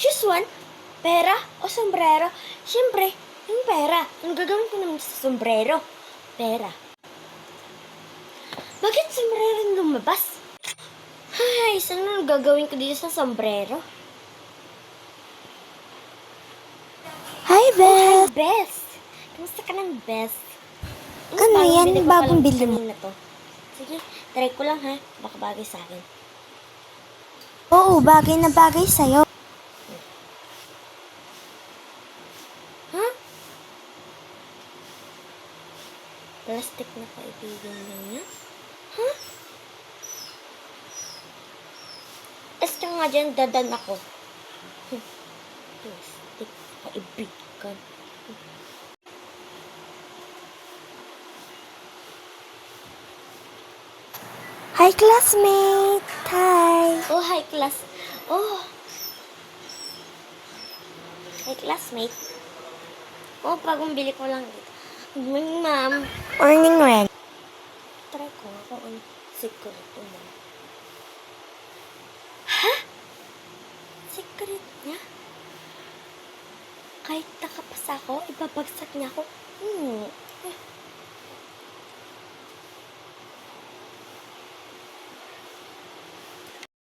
Choose one. Pera o sombrero? Siyempre, yung pera. Ang gagawin ko naman sa sombrero? Pera. Bakit sombrero yung lumabas? Ay, saan ang gagawin ko dito sa sombrero? Hi, Oh, Beth! hi, Beth! Kamusta ka ng Beth? Ano yan? bili ko Bagong palang bili mo? kanina to. Sige, try ko lang ha. Baka bagay sa akin. Oo, bagay na bagay sa'yo. Ha? Plastic na kaibigan lang niya? Ha? Esto nga dyan, dadan ako. Plastic na kaibigan. Hi, classmate! Hi! Oh, hi, class. Oh. Hi, classmate. Oh, bagong bili ko lang dito. Good morning, ma'am. Morning, Ren. Try ko nga kung ano secret mo. Ha? Secret niya? Kahit nakapasa ako, ibabagsak niya ako.